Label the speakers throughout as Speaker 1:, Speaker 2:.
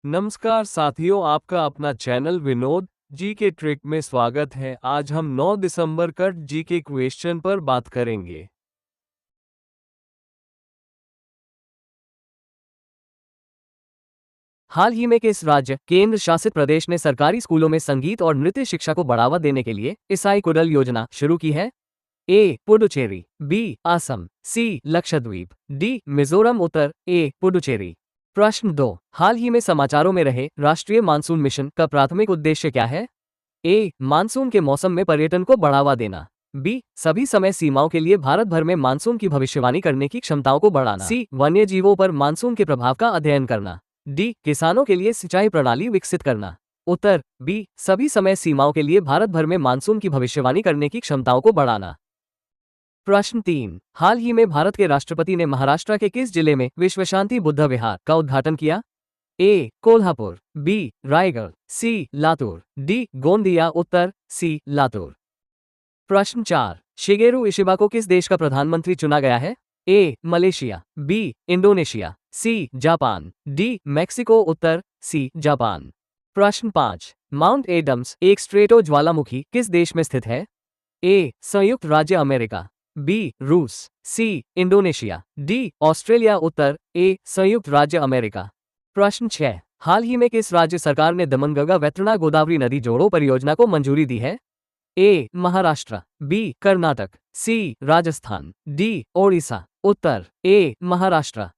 Speaker 1: नमस्कार साथियों, आपका अपना चैनल विनोद जी के ट्रिक में स्वागत है। आज हम 9 दिसंबर का जी के क्वेश्चन पर बात करेंगे।
Speaker 2: हाल ही में किस राज्य केंद्र शासित प्रदेश ने सरकारी स्कूलों में संगीत और नृत्य शिक्षा को बढ़ावा देने के लिए ईसाई कुडल योजना शुरू की है? ए पुडुचेरी, बी असम, सी लक्षद्वीप, डी मिजोरम। उत्तर ए पुडुचेरी। प्रश्न 2, हाल ही में समाचारों में रहे राष्ट्रीय मानसून मिशन का प्राथमिक उद्देश्य क्या है? ए मानसून के मौसम में पर्यटन को बढ़ावा देना, बी सभी समय सीमाओं के लिए भारत भर में मानसून की भविष्यवाणी करने की क्षमताओं को बढ़ाना, सी वन्य जीवों पर मानसून के प्रभाव का अध्ययन करना, डी किसानों के लिए सिंचाई प्रणाली विकसित करना। उत्तर बी सभी समय सीमाओं के लिए भारत भर में मानसून की भविष्यवाणी करने की क्षमताओं को बढ़ाना। प्रश्न 3, हाल ही में भारत के राष्ट्रपति ने महाराष्ट्र के किस जिले में विश्व शांति बुद्ध विहार का उद्घाटन किया? ए कोल्हापुर, बी रायगढ़, सी लातूर, डी गोंदिया। उत्तर सी लातूर। प्रश्न 4, शिगेरू इशिबा को किस देश का प्रधानमंत्री चुना गया है? A Malaysia, B Indonesia, C Japan, D Mexico. उत्तर सी जापान। प्रश्न 5, माउंट एडम्स एक स्ट्रेटो ज्वालामुखी किस देश में स्थित है? ए संयुक्त राज्य अमेरिका, बी रूस, सी इंडोनेशिया, डी ऑस्ट्रेलिया। उत्तर ए संयुक्त राज्य अमेरिका। प्रश्न 6, हाल ही में किस राज्य सरकार ने दमनगंगा वेत्रना गोदावरी नदी जोड़ो परियोजना को मंजूरी दी है? ए महाराष्ट्र, बी कर्नाटक, सी राजस्थान, डी ओडिशा। उत्तर ए महाराष्ट्र।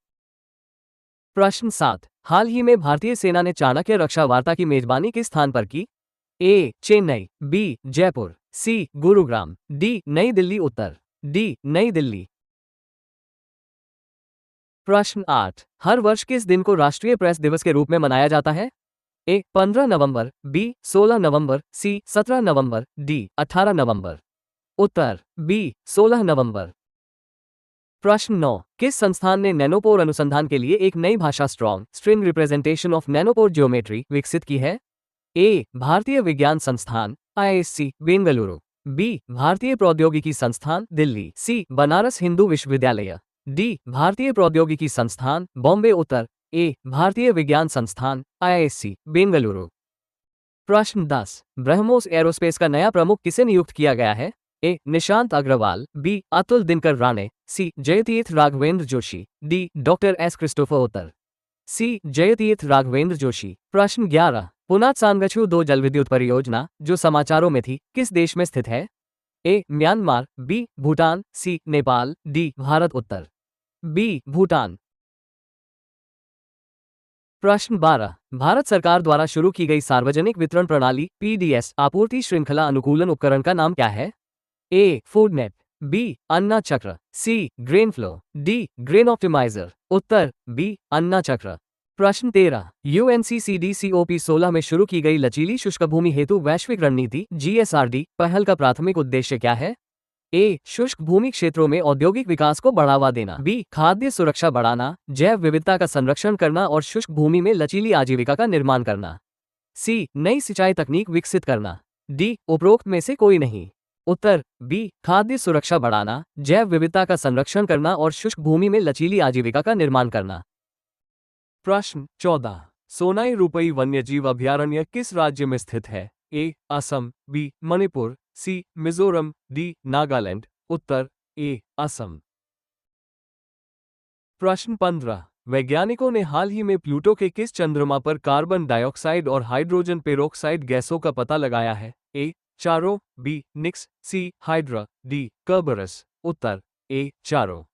Speaker 2: प्रश्न 7, हाल ही में भारतीय सेना ने चाणक्य रक्षा वार्ता की मेजबानी किस स्थान पर की? ए चेन्नई, बी जयपुर, सी गुरुग्राम, डी नई दिल्ली। उत्तर डी नई दिल्ली। प्रश्न 8, हर वर्ष किस दिन को राष्ट्रीय प्रेस दिवस के रूप में मनाया जाता है? ए 15 नवंबर, बी 16 नवंबर, सी 17 नवंबर, डी 18 नवंबर। उत्तर बी 16 नवंबर। प्रश्न 9, किस संस्थान ने नैनोपोर अनुसंधान के लिए एक नई भाषा strong string representation of Nanopore geometry विकसित की है? ए भारतीय विज्ञान संस्थान IISc बेंगलुरु, बी भारतीय प्रौद्योगिकी संस्थान दिल्ली, सी बनारस हिंदू विश्वविद्यालय, डी भारतीय प्रौद्योगिकी संस्थान बॉम्बे। उत्तर ए भारतीय विज्ञान संस्थान IISc बेंगलुरु। प्रश्न 10, ब्रह्मोस एरोस्पेस का नया प्रमुख किसे नियुक्त किया गया है? A Nishant Agrawal, B Atul Dinkar Rane, C Jayateerth Raghavendra Joshi, D doctor S Christopher. उत्तर सी जयतीर्थ राघवेंद्र जोशी। प्रश्न 11, पुनात सांगछू 2 जलविद्युत परियोजना जो समाचारों में थी किस देश में स्थित है? ए म्यांमार, बी भूटान, सी नेपाल, डी भारत। उत्तर बी भूटान। प्रश्न 12, भारत सरकार द्वारा शुरू की गई सार्वजनिक वितरण प्रणाली PDS आपूर्ति श्रृंखला अनुकूलन उपकरण का नाम क्या है? ए फूडनेट, B Anna Chakra, C grain flow, D grain optimiser. उत्तर बी अन्ना चक्र। प्रश्न 13, UNCCDCOP 16 में शुरू की गई लचीली शुष्क भूमि हेतु वैश्विक रणनीति GSRD पहल का प्राथमिक उद्देश्य क्या है? ए शुष्क भूमि क्षेत्रों में औद्योगिक विकास को बढ़ावा देना, बी खाद्य सुरक्षा बढ़ाना, जैव विविधता का संरक्षण करना और शुष्क भूमि में लचीली आजीविका का निर्माण करना, सी नई सिंचाई तकनीक विकसित करना, डी उपरोक्त में से कोई नहीं। उत्तर बी खाद्य सुरक्षा बढ़ाना, जैव विविधता का संरक्षण करना और शुष्क भूमि में लचीली आजीविका का निर्माण करना।
Speaker 1: प्रश्न 14, सोनाई रुपई वन्यजीव अभयारण्य किस राज्य में स्थित है? ए असम, बी मणिपुर, सी मिजोरम, डी नागालैंड। उत्तर ए असम। प्रश्न 15, वैज्ञानिकों ने हाल ही में प्लूटो के किस चंद्रमा पर कार्बन डाइऑक्साइड और हाइड्रोजन पेरोक्साइड गैसों का पता लगाया है? ए चारो, बी निक्स, सी हाइड्रा, डी कर्बरस। उत्तर ए चारो।